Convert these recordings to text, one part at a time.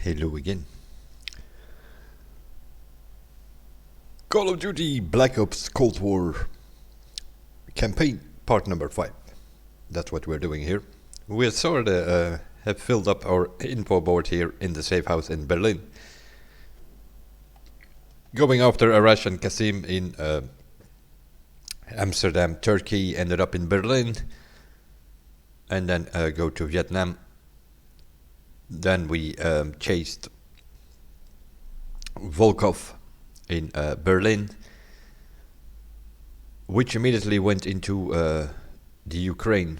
Hello again. Call of Duty Black Ops Cold War campaign part number 5. That's what we're doing here. We sort of have filled up our info board here in the safe house in Berlin. Going after Arash and Kasim in Amsterdam, Turkey, ended up in Berlin, and then go to Vietnam. Then we chased Volkov in Berlin, which immediately went into the Ukraine,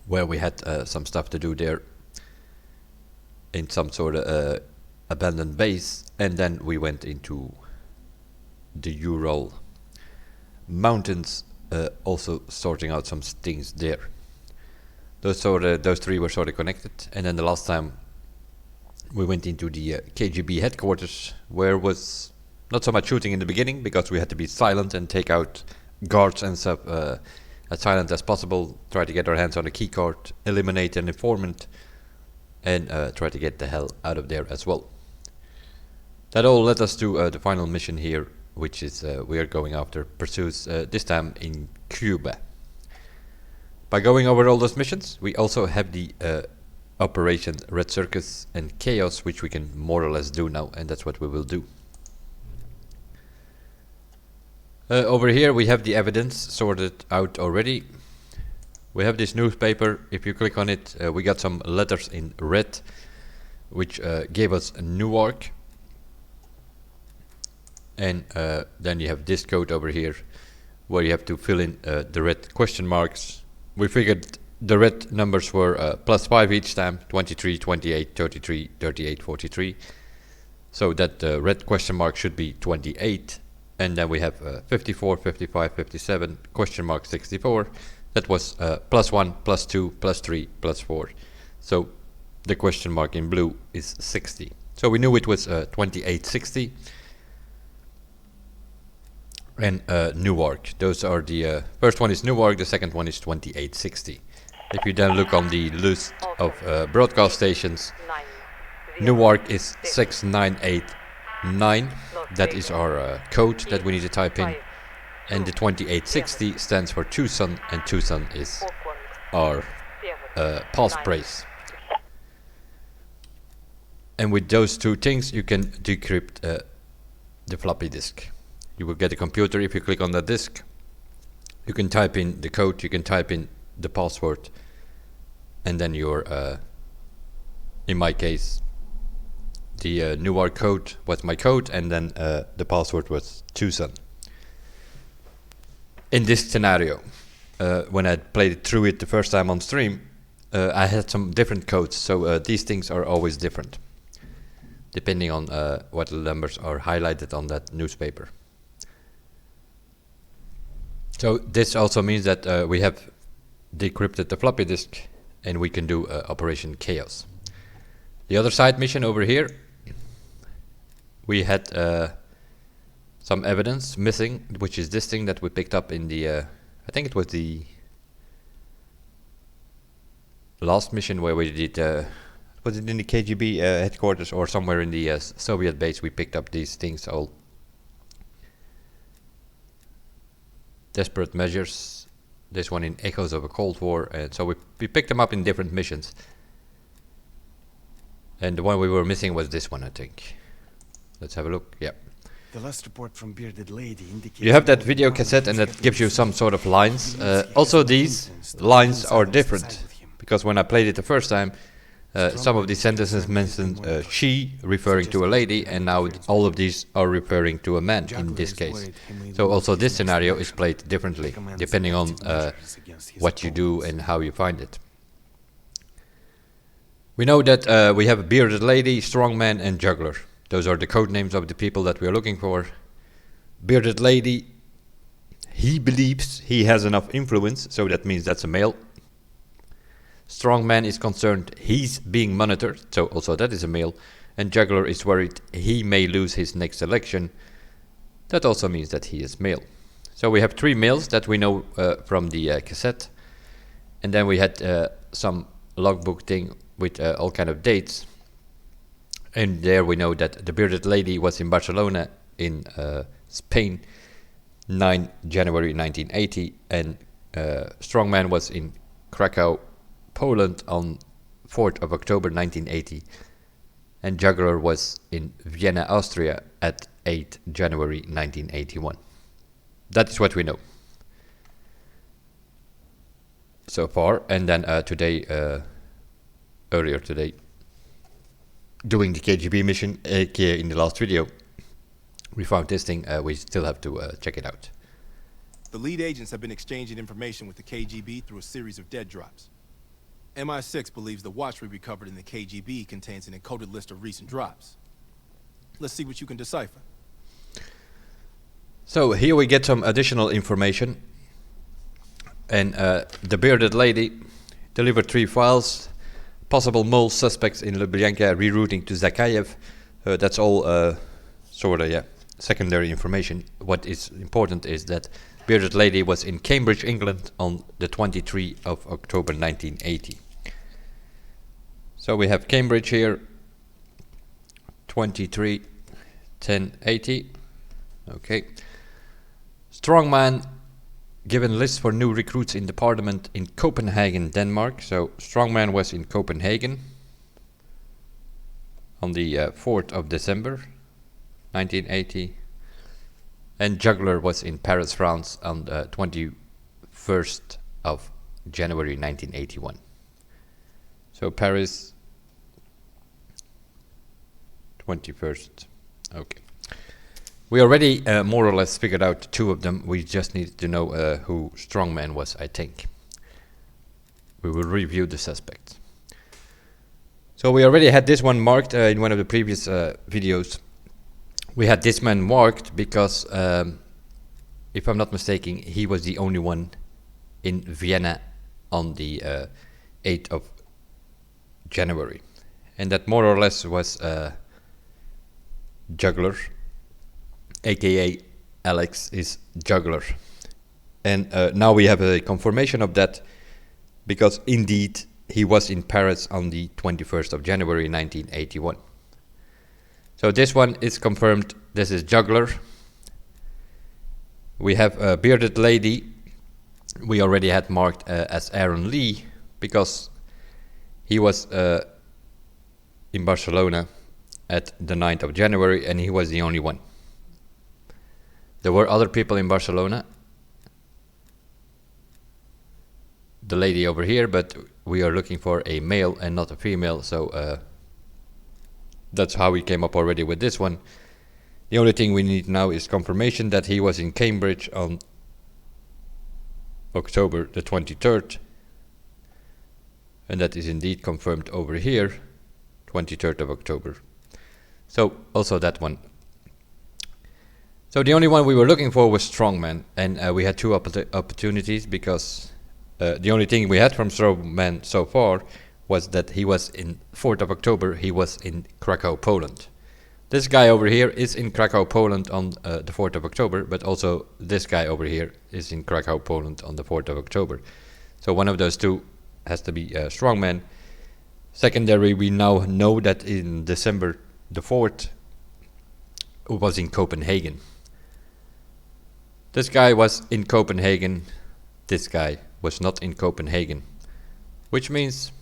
where we had some stuff to do there in some sort of abandoned base, and then we went into the Ural mountains, also sorting out some things there. Those three were sort of connected, and then the last time we went into the KGB headquarters, where was not so much shooting in the beginning because we had to be silent and take out guards and stuff as silent as possible, try to get our hands on a key card, eliminate an informant, and try to get the hell out of there as well. That all led us to the final mission here, which is we are going after pursuits, this time in Cuba. By going over all those missions, we also have the Operation Red Circus and Chaos, which we can more or less do now, and that's what we will do. Over here we have the evidence sorted out already. We have this newspaper. If you click on it, we got some letters in red, which gave us Newark. And then you have this code over here, where you have to fill in the red question marks. We figured the red numbers were +5 each time, 23, 28, 33, 38, 43. So that red question mark should be 28. And then we have 54, 55, 57, question mark 64. That was +1, +2, +3, +4. So the question mark in blue is 60. So we knew it was 2860. And Newark. Those are the first one is Newark, the second one is 2860. If you then look on the list of broadcast stations, Newark is 6989. That is our code that we need to type in. And the 2860 stands for Tucson, and Tucson is our passphrase. And with those two things, you can decrypt the floppy disk. You will get a computer. If you click on that disk, you can type in the code, you can type in the password, and then your, in my case, the Newark code was my code, and then the password was Tucson. In this scenario, when I played through it the first time on stream, I had some different codes, so these things are always different, depending on what numbers are highlighted on that newspaper. So this also means that we have decrypted the floppy disk, and we can do Operation Chaos. The other side mission over here, we had some evidence missing, which is this thing that we picked up in the, I think it was the last mission where we did, was it in the KGB headquarters or somewhere in the Soviet base? We picked up these things all. Desperate measures, this one in Echoes of a Cold War, and so we picked them up in different missions. And the one we were missing was this one, I think. Let's have a look. Yeah. The last report from Bearded Lady indicates you have that video cassette, and that gives you some sort of lines. Also, these lines are different, because when I played it the first time, some of these sentences mentioned she, referring to a lady, and now all of these are referring to a man in this case. So also this scenario is played differently, depending on what you do and how you find it. We know that we have a bearded lady, strongman, and juggler. Those are the code names of the people that we are looking for. Bearded lady, he believes he has enough influence, so that means that's a male. Strongman is concerned he's being monitored, so also that is a male. And juggler is worried he may lose his next election. That also means that he is male. So we have 3 males that we know from the cassette. And then we had some logbook thing with all kind of dates. And there we know that the bearded lady was in Barcelona in Spain, 9 January 1980, and Strongman was in Krakow, Poland on 4th of October 1980, and Juggler was in Vienna, Austria at 8 January 1981. That is what we know so far. And then today, earlier today, doing the KGB mission, aka in the last video, we found this thing. We still have to check it out. The lead agents have been exchanging information with the KGB through a series of dead drops. MI6 believes the watch we recovered in the KGB contains an encoded list of recent drops. Let's see what you can decipher. So here we get some additional information. And the bearded lady delivered 3 files. Possible mole suspects in Lubyanka rerouting to Zakayev. That's all secondary information. What is important is that bearded lady was in Cambridge, England on the 23rd of October 1980. So we have Cambridge here, 23/10/80. Okay. Strongman given list for new recruits in the parliament in Copenhagen, Denmark. So Strongman was in Copenhagen on the 4th of December 1980. And Juggler was in Paris, France on the 21st of January 1981. So Paris, 21st. Okay. We already more or less figured out 2 of them. We just need to know who Strongman was, I think. We will review the suspects. So we already had this one marked in one of the previous videos. We had this man marked because, if I'm not mistaken, he was the only one in Vienna on the 8th of January. And that more or less was Juggler, aka Alex is Juggler. And now we have a confirmation of that, because indeed he was in Paris on the 21st of January 1981. So this one is confirmed. This is Juggler. We have a bearded lady. We already had marked as Aaron Lee, because he was in Barcelona at the 9th of January, and he was the only one. There were other people in Barcelona. The lady over here, but we are looking for a male and not a female, so that's how we came up already with this one. The only thing we need now is confirmation that he was in Cambridge on October the 23rd. And that is indeed confirmed over here, 23rd of October. So also that one. So the only one we were looking for was Strongman, and we had 2 opportunities, because the only thing we had from Strongman so far was that he was in 4th of October, he was in Krakow, Poland. This guy over here is in Krakow, Poland on the 4th of October, but also this guy over here is in Krakow, Poland on the 4th of October. So one of those 2 has to be Strongman. Secondary, we now know that in December the 4th was in Copenhagen. This guy was in Copenhagen, this guy was not in Copenhagen, which means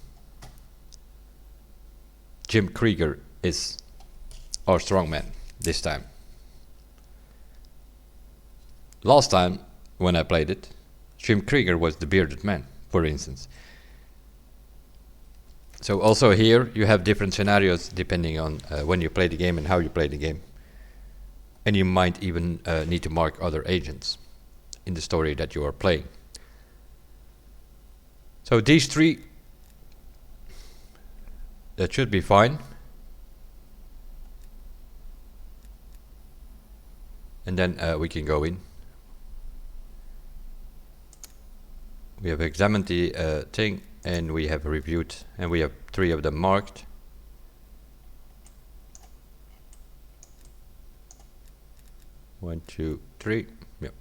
Jim Krieger is our Strongman this time. Last time when I played it, Jim Krieger was the bearded man, for instance. So also here you have different scenarios depending on when you play the game and how you play the game. And you might even need to mark other agents in the story that you are playing. So these 3, that should be fine. And then we can go in. We have examined the thing, and we have reviewed, and we have 3 of them marked. One, 2, 3. Yep.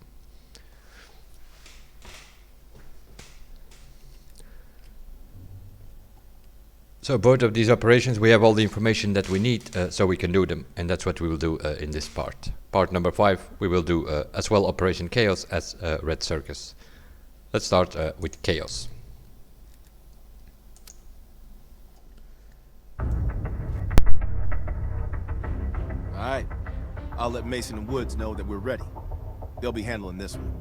So both of these operations, we have all the information that we need so we can do them, and that's what we will do in this part. Part number 5, we will do as well Operation Chaos as Red Circus. Let's start with Chaos. Alright. I'll let Mason and Woods know that we're ready. They'll be handling this one.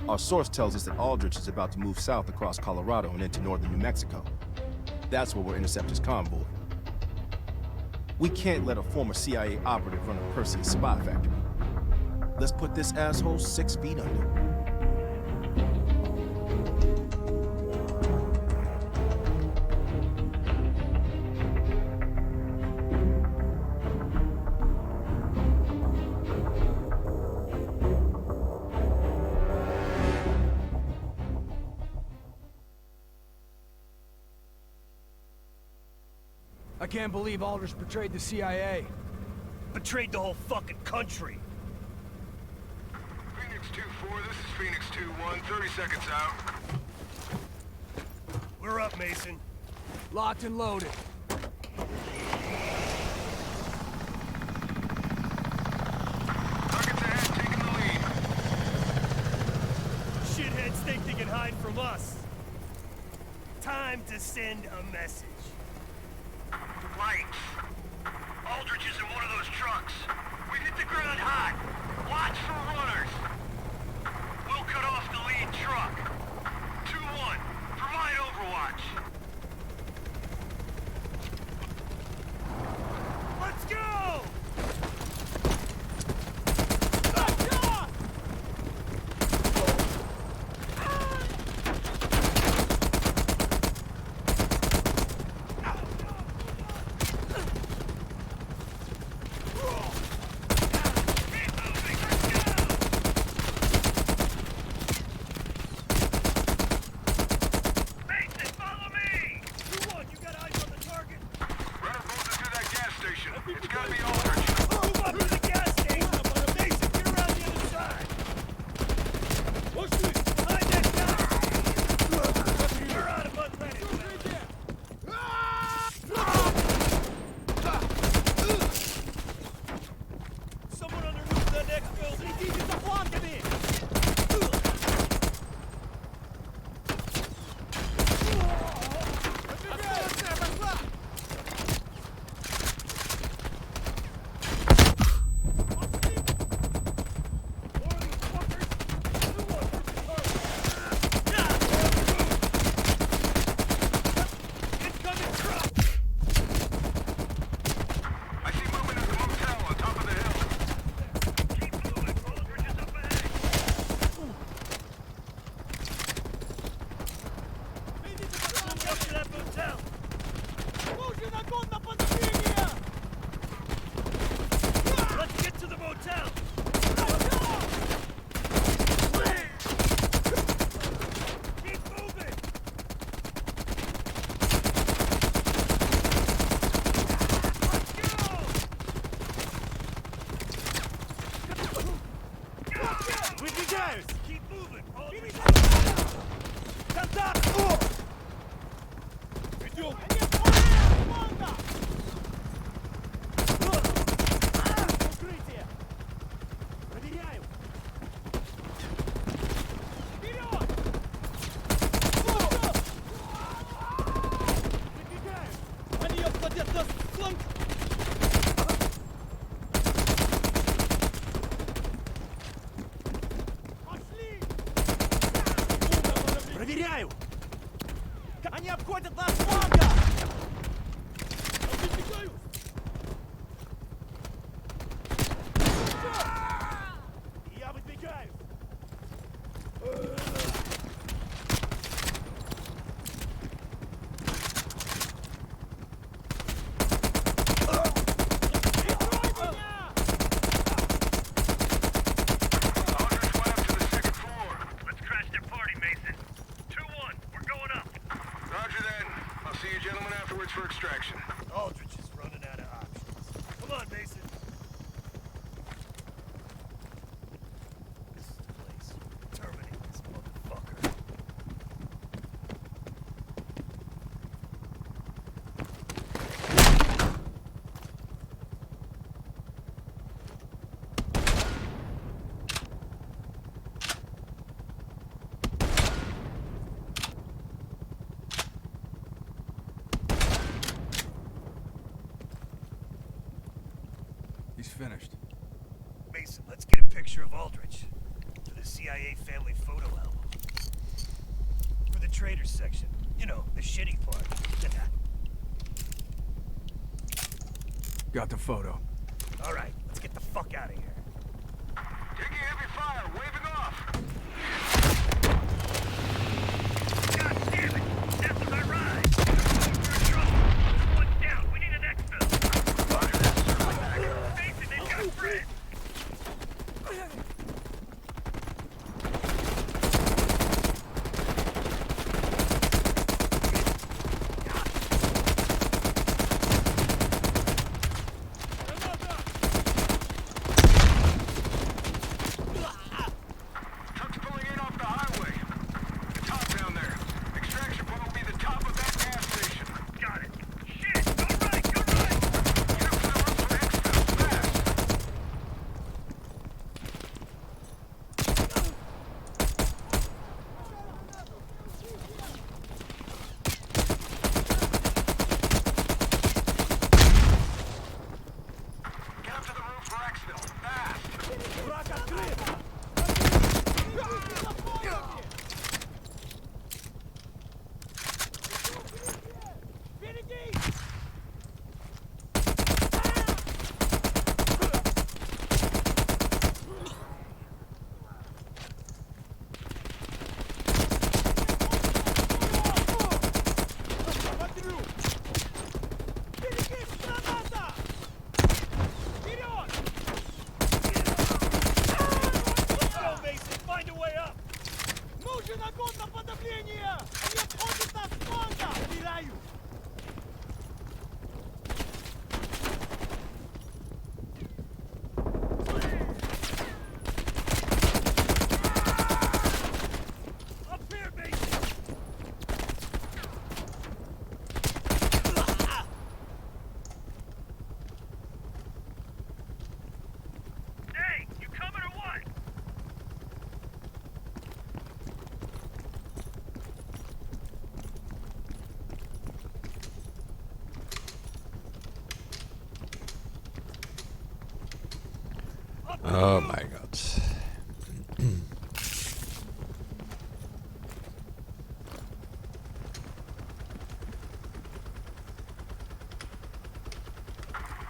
Our source tells us that Aldrich is about to move south across Colorado and into northern New Mexico. That's where we'll intercept his convoy. We can't let a former CIA operative run a Perseus spy factory. Let's put this asshole 6 feet under. I can't believe Aldrich betrayed the CIA. Betrayed the whole fucking country. Phoenix 2-4, this is Phoenix 2-1, 30 seconds out. We're up, Mason. Locked and loaded. Targets ahead, taking the lead. Shitheads think they can hide from us. Time to send a message. Lights. Aldrich is in one of those trucks. We've hit the ground hot. Watch for runners. We'll cut off the lead truck. 2-1, provide overwatch. Let's go! It's gotta be Aldrich. Move up to the gas station! Mason, get around the other side! Behind that guy! You're out of unleaded. Someone on the roof of the next building! Let's get to the motel! Keep moving! Let's go! Выдвигаюсь! Keep moving! Контакт! Идем! Укрытие! Проверяю! Вперед! Выдвигаюсь! Они обходят нас с фланга! Пошли! Проверяю! Они обходят нас с фланга! Выдвигаюсь! Я выдвигаюсь! Aldrich went up to the second floor. Let's crash their party, Mason. 2-1, we're going up. Roger then. I'll see you gentlemen afterwards for extraction. Aldrich is running out of options. Come on, Mason. This is the place. Terminate this motherfucker. finished. Mason, let's get a picture of Aldrich for the CIA family photo album. For the traders section. You know, the shitty part. Got the photo. All right, let's get the fuck out of here. Taking heavy fire, waving off. God damn it! After my ride! We're in trouble. There's one down. We need an exfil. Mason, they've got Fred. Truck's pulling in off the highway. The top down there. Extraction point will be the top of that gas station. Got it. Shit! Go right! Go right! Get up to the roof for exfil, fast. Get up to the roof for exfil, fast. Let's go, Mason! Find a way up! Нужен огонь на подавление! Не входит на фланга! Стреляю! Up here, Mason! Hey, you coming or what? Oh my god.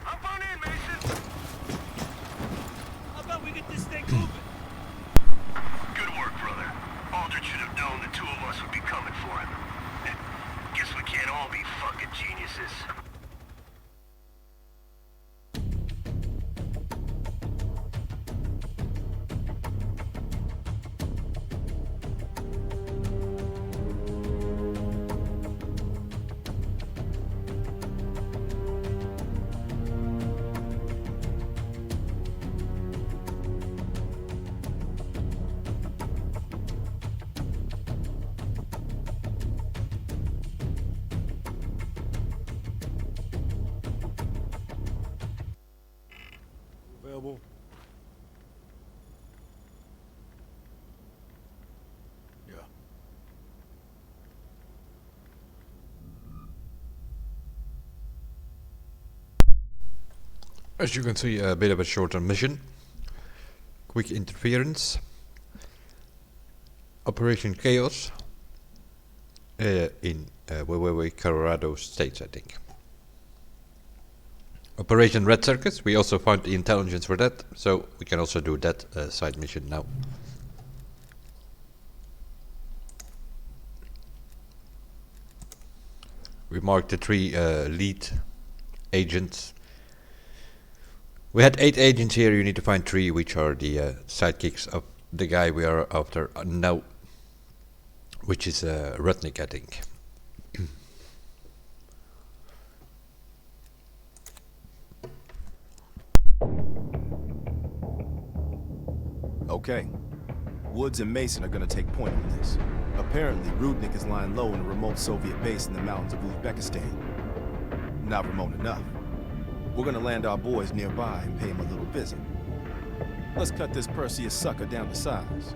Hop on in, Mason. How about we get this thing moving? Good work, brother. Aldrich should have known the two of us would be coming for him. Guess we can't all be fucking geniuses. Available. Yeah. As you can see, a bit of a shorter mission. Quick interference. Operation Chaos. In Colorado States, I think. Operation Red Circus. We also found the intelligence for that, so we can also do that side mission now. We marked the 3 lead agents. We had 8 agents here. You need to find 3, which are the sidekicks of the guy we are after now, which is Rudnick, I think. Okay. Woods and Mason are gonna take point on this. Apparently, Rudnick is lying low in a remote Soviet base in the mountains of Uzbekistan. Not remote enough. We're gonna land our boys nearby and pay him a little visit. Let's cut this Perseus sucker down to size.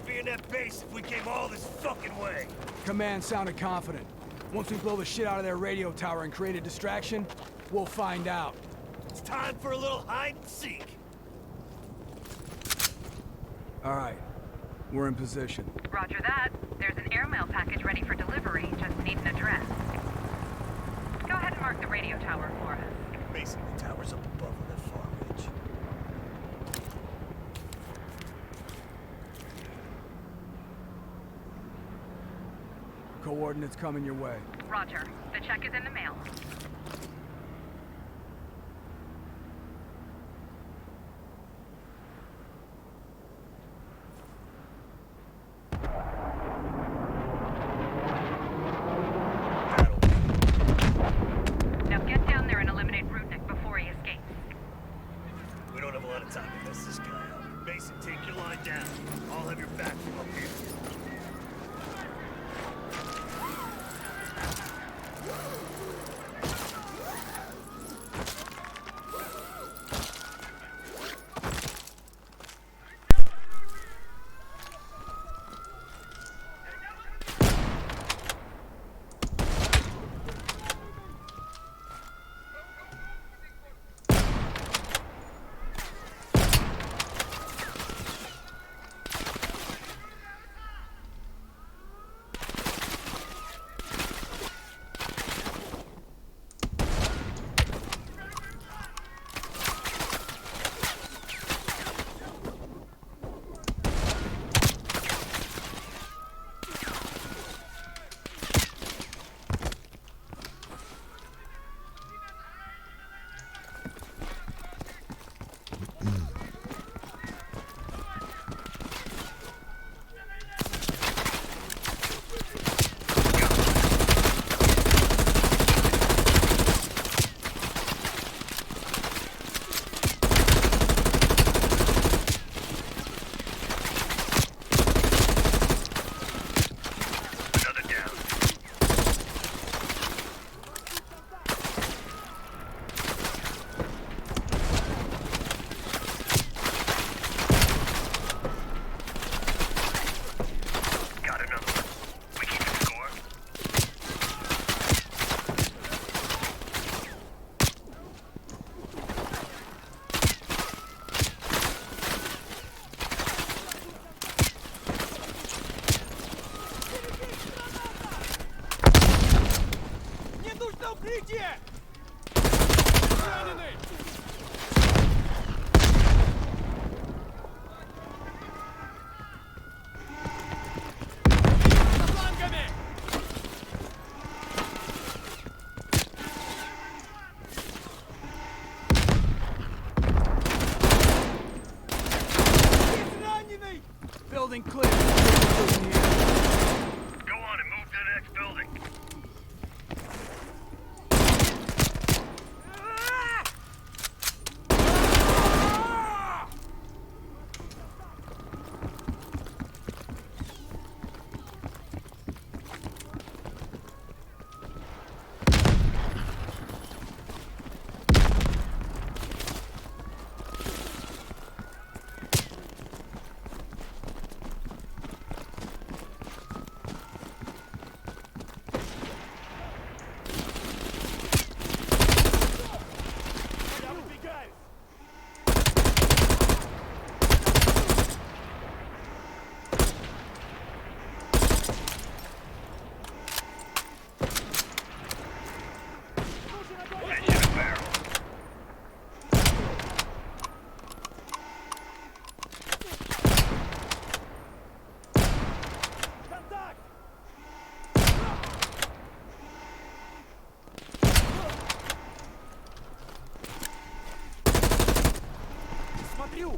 be in that base if we came all this fucking way? Command sounded confident. Once we blow the shit out of their radio tower and create a distraction, we'll find out. It's time for a little hide and seek. All right. We're in position. Roger that. There's an airmail package ready for delivery. Just need an address. Go ahead and mark the radio tower for us. Basing the towers up above on that far ridge. Coordinates coming your way. Roger. The check is in the mail. Now get down there and eliminate Rudnick before he escapes. We don't have a lot of time to mess this guy up. Mason, take your line down. I'll have your back from up here. Укрытие! Раненый! За флангами! Есть раненый! Building clear. Go on and move to the next building. Я выдвигаюсь! Нужен огонь! Engine and barrel. Контакт! Смотрю!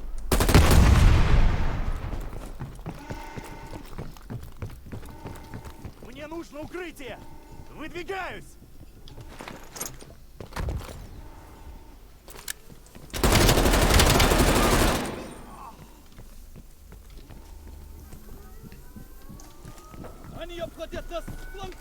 Мне нужно укрытие! Выдвигаюсь! Они обходят нас с фланга!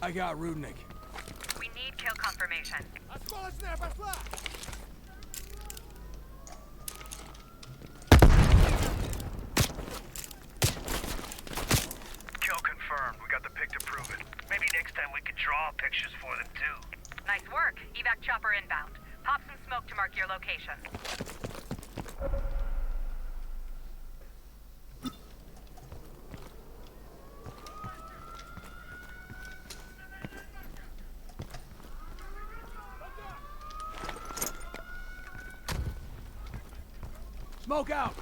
I got Rudnick. We need kill confirmation. Осколочная пошла! Kill confirmed. We got the pic to prove it. Maybe next time we can draw pictures for them too. Nice work. Evac chopper inbound. Pop some smoke to mark your location. Smoke out!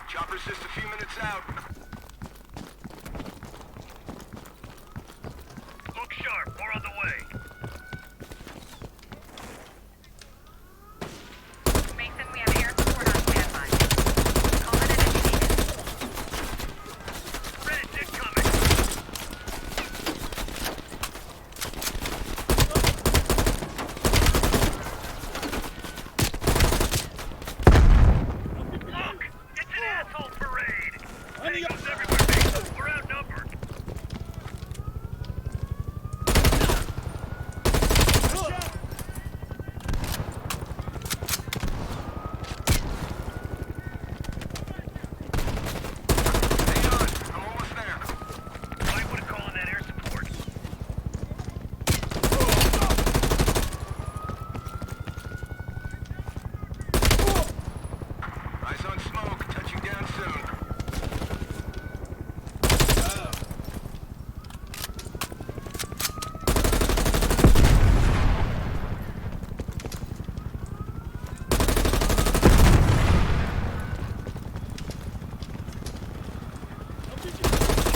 Chopper's just a few minutes out. Look sharp. More on the way. Mason, we have air support on standby. Call it in if you need it. Red incoming. Look! It's an asshole parade! Tangos everywhere, Mason. We're outnumbered. Hang on. I'm almost there. Might want to call in that air support. Eyes on smoke. Touching down soon.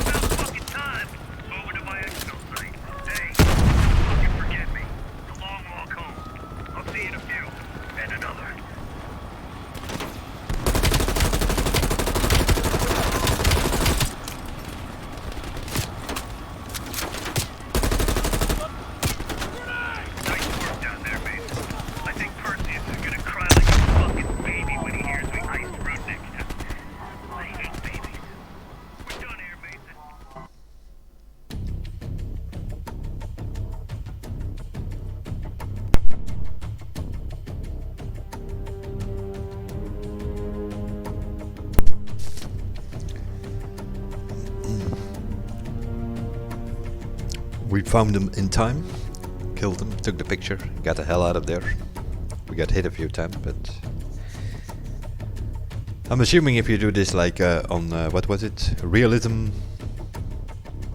About fucking time. Over to my exfil site. Hey, don't fucking forget me. It's a long walk home. I'll see you in a few. And another. Nice work down there, Mason. I think Perseus is gonna cry like a fucking baby when he hears we iced Rudnick. I hate babies. We're done here, Mason. We found him in time, killed him, took the picture, got the hell out of there. We got hit a few times, but I'm assuming if you do this like on what was it, realism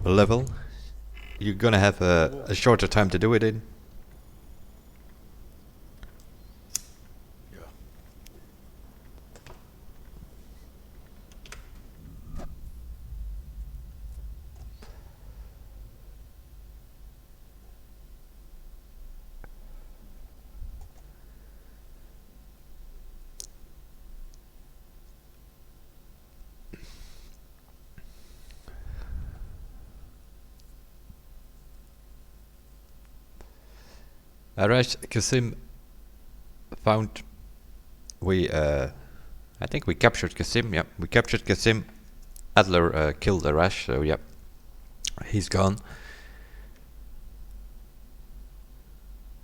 level, you're gonna have a shorter time to do it in. Arash Kasim found I think we captured Kasim, yeah. We captured Kasim. Adler killed Arash, so yeah. He's gone.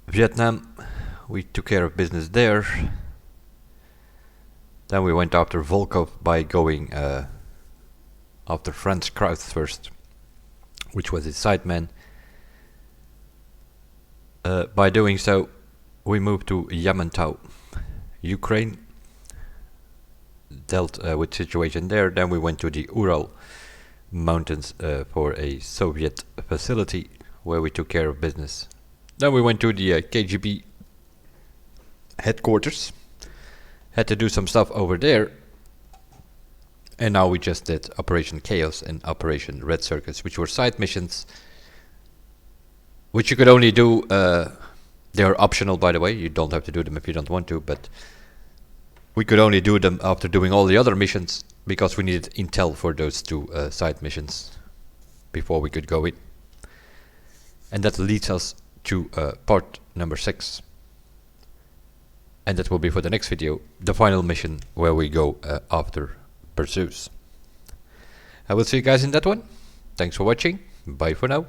Vietnam, we took care of business there. Then we went after Volkov by going after Franz Kraus first, which was his sideman. By doing so, we moved to Yamantau, Ukraine, dealt with situation there. Then we went to the Ural Mountains for a Soviet facility where we took care of business. Then we went to the KGB headquarters, had to do some stuff over there, and now we just did Operation Chaos and Operation Red Circus, which were side missions, which you could only do, they are optional by the way, you don't have to do them if you don't want to, but we could only do them after doing all the other missions, because we needed intel for those two side missions before we could go in. And that leads us to part number 6. And that will be for the next video, the final mission where we go after Perseus. I will see you guys in that one. Thanks for watching. Bye for now.